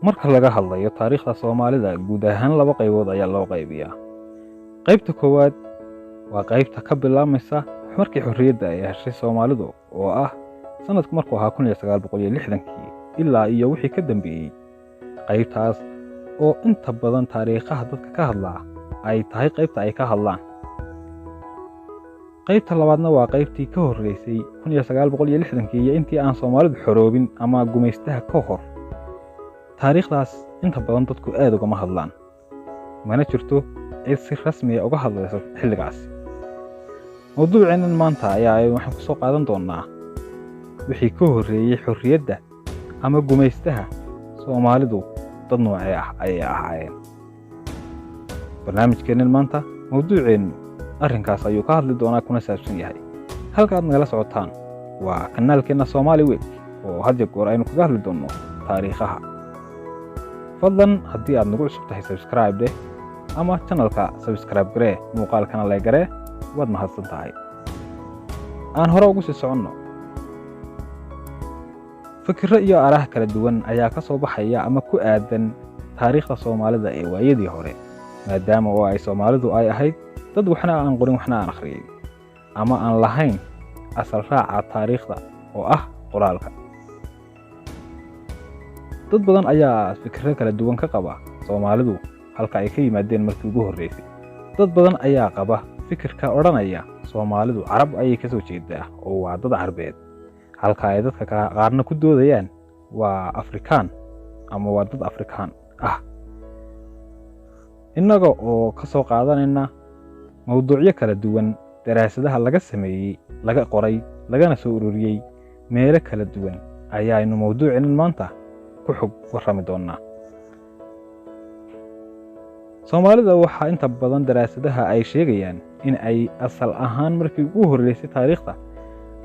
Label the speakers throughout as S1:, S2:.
S1: marka laga hadlayo taariikhda Soomaalida guud ahaan laba qaybood ayaa loo qaybiyaa. Qaybta koowaad waa qaybta ka bilaabmaysa markii xorriyadda ay heshay Soomaalidu oo ah sanadku markuu ahaa 1960kii ilaa iyo wixii ka dambeeyay. Qaybtaas oo inta badan taariikhaha dadka ka hadlaa ay tahay qaybta ay ka hadlaan. qaybta labaadna waa qaybtii ka horreysay 1960kii iyo intii aan Soomaalidu xoroobin ama gumaystaha ka hor. taariikhdaas inta badan dadku aad ugama hadlaan, mana jirto cid si rasmi ah uga hadlaysa xilligaas. mawduuceenan maanta ayaa waxaan ku soo qaadan doonaa wixii ka horreeyay xorriyadda ama gumaystaha Soomaalidu dad noocee ah ayay ahaayeen. barnaamijkeenan maanta mawduuceennu arrinkaas ayuu ka hadli doonaa kuna saabsan yahay. halka aad nagala socotaan waa kanaalkeena Somali Week oo had iyo goor aynu kaga hadli doonno taariikhaha. fadlan haddii aad nagu cusub tahay subscribe deh ama channelka subscribe garee, muuqaalkana like garee, waad mahadsan tahay. aan hore ugu sii soconno. fikirro iyo araah kala duwan ayaa ka soo baxaya ama ku aadan taariikhda Soomaalida ee waayadii hore, maadaama oo ay Soomaalidu ay ahayd dad waxna aan qorin waxna aan akhriyay ama aan lahayn asal raaca taariikhda oo ah qoraalka. dad badan ayaa fikirro kala duwan ka qaba Soomaalidu halka ay ka yimaadeen markii ugu horreysay. dad badan ayaa qaba fikirka odhanaya Soomaalidu Carab ayay ka soo jeedaa oo waa dad Carbeed, halka ay dadka qaarna ku doodayaan waa Afrikaan ama waa dad Afrikaan ah. innaga oo ka soo qaadanayna mawduucyo kala duwan, daraasadaha laga sameeyay, laga qoray, lagana soo ururiyay meelo kala duwan ayaanu mawduuceenan maanta ku xog warrami doonaa. Soomaalida waxaa inta badan daraasadaha ay sheegayaan in ay asal ahaan markii ugu horreysay taariikhda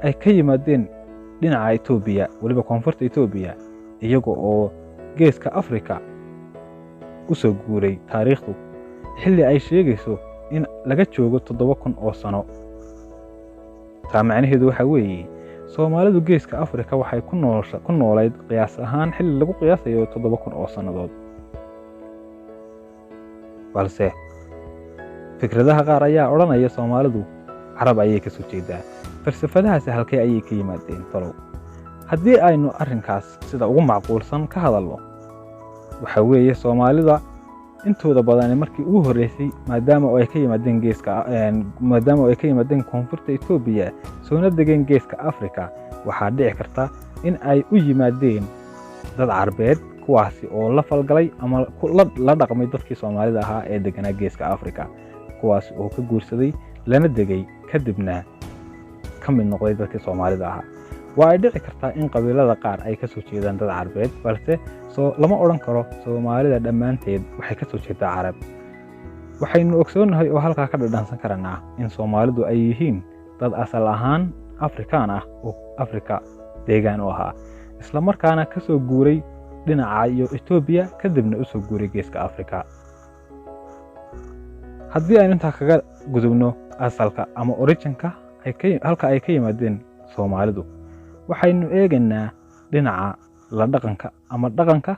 S1: ay ka yimaadeen dhinaca Itoobiya, waliba koonfurta Itoobiya, iyaga oo geeska Afrika u soo guuray taariikhdu xilli ay sheegayso in laga joogo 7,000 oo sano. taa macnaheedu waxa weeye Soomaalidu geeska Afrika waxay ku noolayd qiyaas ahaan xilli lagu qiyaasayo 7,000 oo sannadood. balse fikradaha qaar ayaa odhanaya Soomaalidu Carab ayay ka soo jeedaa. falsafadahaas halkee ayay ka yimaadeen talow? haddii aynu arrinkaas sida ugu macquulsan ka hadalno, waxa weeye Soomaalida intooda badan markii ugu horreysay maadaama ay ka yimaadeen koonfurta Itoobiya soona degeen geeska Afrika, waxaa dhici karta in ay u yimaadeen dad Carbeed kuwaasi oo la falgalay ama la dhaqmay dadkii Soomaalida ahaa ee deganaa geeska Afrika, kuwaasi oo ka guursaday lana degay kadibna ka mid noqday dadkii Soomaalida ahaa. waa ay dhici kartaa in qabiilada qaar ay ka soo jeedaan dad Carbeed, balse lama odhan karo Soomaalida dhammaanteed waxay ka soo jeedaa Carab. waxaynu ogsoonahay oo halkaa ka dhadhansan karanaa in Soomaalidu ay yihiin dad asal ahaan Afrikaan ah oo Afrika deegaan u ahaa, isla markaana ka soo guuray dhinaca iyo Itoobiya kadibna u soo guuray geeska Afrika. haddii aynu intaa kaga gudubno asalka ama originka halka ay ka yimaadeen Soomaalidu, waxaynu eegaynaa dhinaca la dhaqanka ama dhaqanka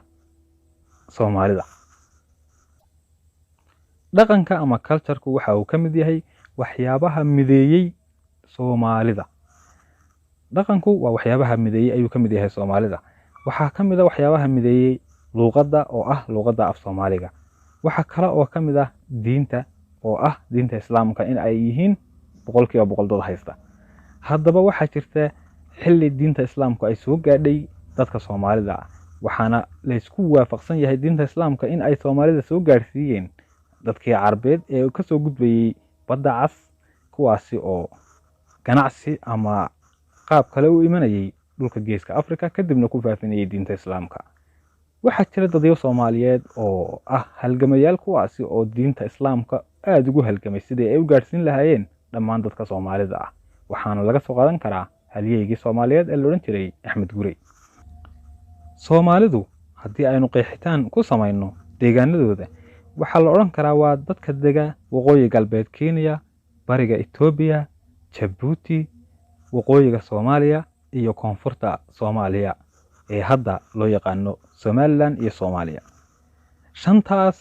S1: Soomaalida. dhaqanka ama culture-ku waxa uu ka mid yahay waxyaabaha mideeyay Soomaalida. dhaqanku waa waxyaabaha mideeyay ayuu ka mid yahay Soomaalida. waxaa ka mid ah waxyaabaha mideeyay luqadda oo ah luqadda af Soomaaliga. waxa kale oo ka mid ah diinta oo ah diinta Islaamka in ay yihiin 100% dad haysta. haddaba waxaa jirta xilli diinta Islaamku ay soo gaadhay dadka Soomaalida ah, waxaana la isku waafaqsan yahay diinta Islaamka in ay Soomaalida soo gaarsiiyeen dadkii Carbeed ee ka soo gudbayay badda cas, kuwaasi oo ganacsi ama qaab kale u imanayay dhulka geeska Afrika kadibna ku faafinayay diinta Islaamka. waxaa jira dadyo Soomaaliyeed oo ah halgamayaal kuwaasi oo diinta Islaamka aad ugu halgamay sidii ay u gaarsiin lahaayeen dhammaan dadka Soomaalida ah, waxaana laga soo qaadan karaa halyeygii Soomaaliyeed ee la odhan jiray Axmed Gurey. Soomaalidu haddii aynu qeexitaan ku samayno deegaanadooda, waxaa la odhan karaa waa dadka dega waqooyi galbeed Kenya, bariga Itoobiya, Djibouti, waqooyiga Soomaaliya iyo koonfurta Soomaaliya ee hadda loo yaqaano Somaliland iyo Soomaaliya. Shantaas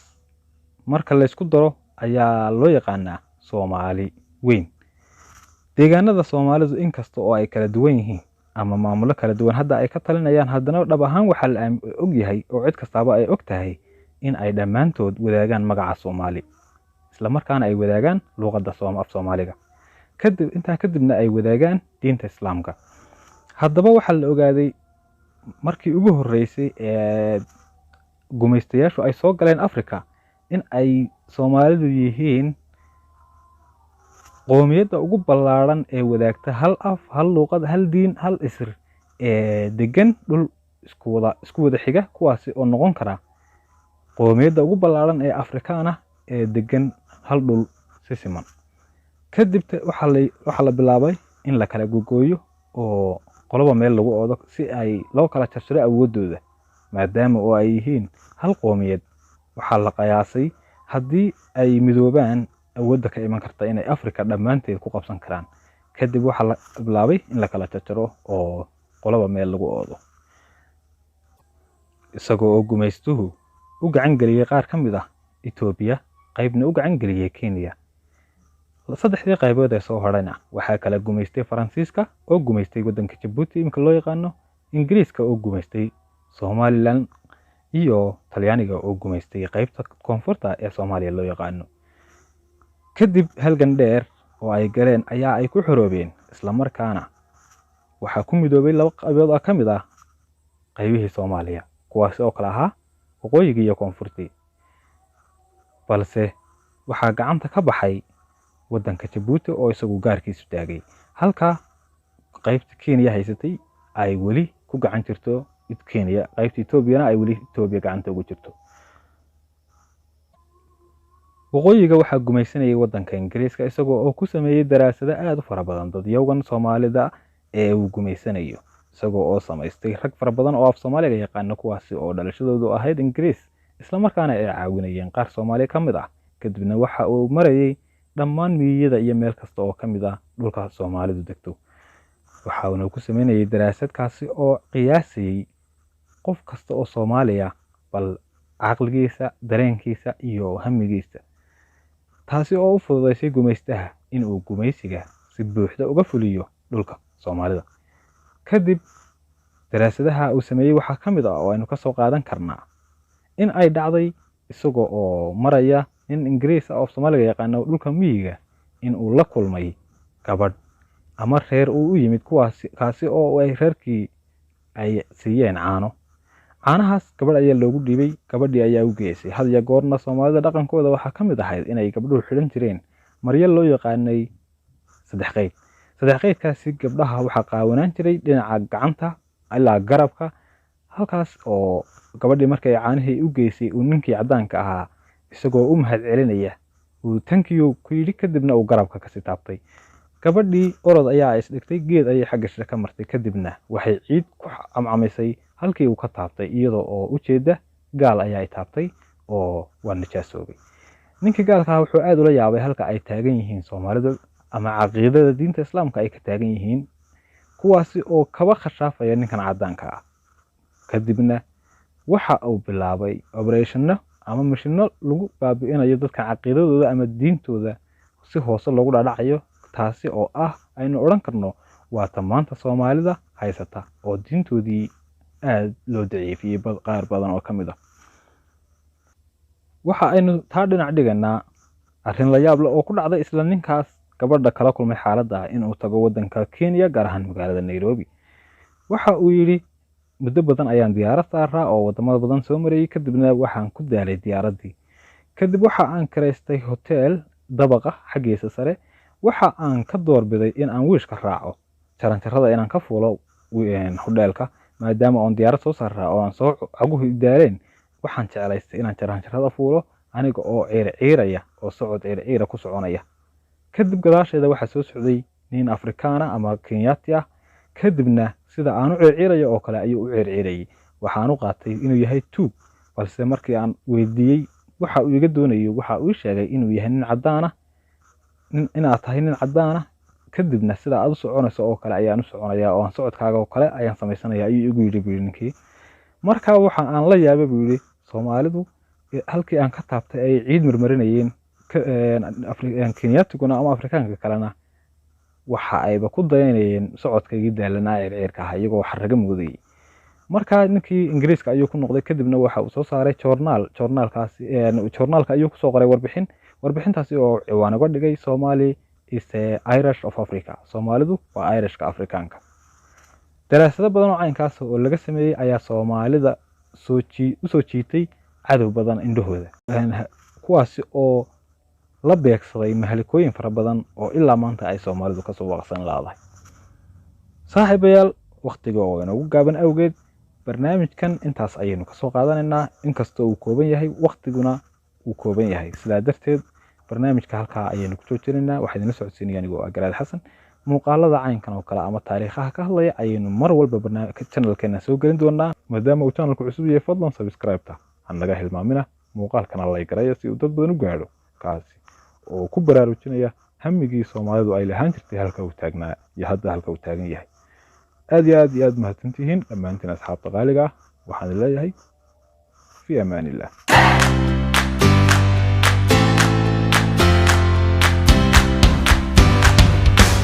S1: marka la isku daro ayaa loo yaqaanaa Soomaali weyn. Deegaanada Soomaalidu inkasta oo ay kala duwan yihiin ama maamulo kala duwan hadda ay ka talinayaan, haddana dhab ahaan waxaa la og yahay oo cid kastaaba ay og tahay in ay dhammaantood wadaagaan magaca Soomaali, isla markaana ay wadaagaan luqadda Soomaaliga. Intaa kadibna ay wadaagaan diinta Islaamka. Haddaba waxaa la ogaaday markii ugu horreysay ee gumaystayaashu ay soo galeen Afrika in ay Soomaalidu yihiin qoomiyadda ugu ballaaran ee wadaagta hal af, hal luqad, hal diin, hal isir ee degan dhul isku wada xiga, kuwaasi oo noqon kara qoomiyadda ugu ballaaran ee Afrikaana ee degan hal dhul si siman. Kadib waxaa la bilaabay in la kala gogooyo oo qoloba meel lagu oodo si ay loo kala jarjaro awoodooda, maadaama oo ay yihiin hal qoomiyad. waxaa la qiyaasay haddii ay midoobaan awoodda ka iman karta inay Afrika dhammaanteed ku qabsan karaan. Kadib waxaa la bilaabay in la kala jarjaro oo qoloba meel lagu oodo, isagoo oo gumaystuhu u gacan geliyay qaar ka mid ah Itoobiya, qaybna u gacan geliyay Kenya. saddexdii qaybood ee soo horayna waxaa kala gumaystay Faransiiska oo gumaystay waddanka Djibouti imika loo yaqaano, Ingiriiska oo gumaystay Somaliland, iyo Talyaaniga oo gumaystay qaybta koonfurta ee Soomaaliya loo yaqaano. Kadib halgan dheer oo ay galeen ayaa ay ku xoroobeen, isla markaana waxaa ku midoobay laba qaybood oo ka mid ah qaybihii Soomaaliya, kuwaas oo kala ahaa waqooyiga iyo koonfurtii. balse waxaa gacanta ka baxay waddanka Djibouti oo isagu gaarkiisu taagay, halka qaybta Kenya haysatay ay weli ku gacan jirto Kenya, qaybta Etoobiyana ay weli Etoobiya gacanta ugu jirto. waqooyiga waxaa gumaysanayay waddanka Ingiriiska, isagoo oo ku sameeyay daraasado aad u fara badan dadyogan Soomaalida ee uu gumaysanayo, isagoo oo samaystay rag fara badan oo af Soomaaliga yaqaano, kuwaasi oo dhalashadoodu ahayd Ingiriis, isla markaana ay caawinayeen qaar Soomaali ka mid ah. kadibna waxa uu marayay dhammaan miyada iyo meel kasta oo ka mid ah dhulka Soomaalidu degto. waxa uu ku sameeyay daraasadkaasi oo qiyaasay qof kasta oo Soomaaliya bal caqligiisa, dareenkiisa iyo hamigiisa, taasi oo u fududeysay gumaystaha in uu gumaysiga si buuxda uga fuliyo dhulka Soomaalida. kadib daraasadaha uu sameeyay waxaa ka mid ah oo aynu ka soo qaadan karnaa in ay dhacday isagoo oo maraya in Ingiriis oo Soomaaliga yaqaano dhulka miyiga in uu la kulmay gabadh ama reer uu u yimid, kaasi oo ay reerkii ay siiyeen caanahaas gabadh ayaa loogu dhiibay, gabadhii ayaa u geysay. had iyo goorna Soomaalida dhaqankooda waxaa ka mid ahayd inay gabdhuhu xidhan jireen maryo loo yaqaanay saddex qaydkaasi gabdhaha waxaa qaawanaan jiray dhinaca gacanta ilaa garabka, halkaas oo gabadhii markay caanihii u geysay uu ninkii caddaanka ahaa isagoo u mahad celinaya uu tankiyo ku yidhi, kadibna uu garabka kasi taabtay. gabadhii orod ayaa isdhigtay, geed ayay xagga shir ka martay, kadibna waxay ciid ku camcamaysay halkii uu ka taabtay, iyadoo oo ujeeda gaal ayaa taabtay oo waa nijaasoobay. ninkii gaalka ahaa wuxuu aad ula yaabay halka ay taagan yihiin Soomaalidu ama caqiidada diinta Islaamka ay ka taagan yihiin, kuwaasi oo kaba khashaafaya ninkan caddaanka ah. kadibna waxa uu bilaabay operation ama mashino lagu baabi'inayo dadka caqiidadooda ama diintooda si hoose loogu dhaadhacayo, taasi oo ah aynu oran karno waa tamaanta Soomaalida haysata oo diintoodii aad loo daciifiyay qaar badan oo ka mid ah. waxa aynu taa dhinac dhiganaa arrin la yaab leh oo ku dhacday isla ninkaas gabadha kala kulmay xaaladda inuu tago waddanka Kenya, gaar ahaan magaalada Nairobi. waxa uu yidhi muddo badan ayaan diyaarad saaraa oo wadamada badan soo marayay, kadibna waxaan ku daalay diyaaraddii. kadib waxa aan karaystay hotel dabaqa xaggiisa sare, waxa aan ka doorbiday in aan wiishka raaco jaranjarada inaan ka fuulo hotelka, maadaama aan diyaarad soo saaraa oo aan soo caguhu idaaleen. waxaan jeclaystay inaan jaranjarada fuulo aniga oo ciirciiraya oo socod ciirciira ku soconaya. kadib gadaasheeda waxaa soo socday nin Afrikaana ama Kenyaati ah, kadibna sida aan u ciirciirayo oo kale ayuu u ciirciirayay. waxaan u qaatay inuu yahay tuug, balse markii aan weydiiyey waxa uu iga doonayo waxa uu sheegay inuu yahay nin caddaan ah, inaad tahay nin caddaan ah, kadibna sida aad u soconayso oo kale ayaan u soconayaa oo aan socodkaaga oo kale ayaan samaysanayaa ayuu igu yidhi buu yidhi ninkii. Markaa waxa aan la yaabay buu yidhi Soomaalidu halkii aan ka taabtay ay ciid marmarinayeen Kenyatiguna ama Afrikaanka kalena waxa ayba ku dayanayeen socodkaygii daalanaa circirka ahaa iyagoo xarraga moodayay. Markaa ninkii Ingiriiska ayuu ku noqday kadibna waxa uu soo saaray joornaalka ayuu kusoo qoray warbixintaasi oo ciwaan uga dhigay Somali is a Irish of Africa. Soomaalidu waa Irishka Afrikaanka. daraasado badan oo caynkaas oo laga sameeyay ayaa Soomaalida u soo jiitay cadow badan indhahooda, kuwaasi oo la beegsaday mahalikooyin fara badan oo ilaa maanta ay Soomaalidu ka soo waqsan laadahay. Saaxiibayaal, waqtiga oo inagu gaaban awgeed barnaamijkan intaas ayaynu ka soo qaadanaynaa, inkastoo uu kooban yahay waqtiguna uu kooban yahay. Sidaa darteed barnaamijka halkaa ayaynu ku joojinaynaa. Waxaan idin socodsiinaya anigoo Garaad Xasan. muuqaalada caynkan oo kale ama taariikhaha ka hadlaya ayaynu mar walba channelkeena soo gelin doonaa. maadaama uu channelku cusub yahay, fadlan subscribe-ta ha naga hilmaamina, muuqaalkana like gareeya si uu dad badan u gaadho, kaasi oo ku baraarujinaya hamigii Soomaalidu ay lahaan jirtay halka uu taagnaa iyo hadda halka uu taagan yahay. aad iyo aad mahadsantihiin dhammaantiin asxaabta qaaliga ah. waxaan leeyahay fi amaanillah.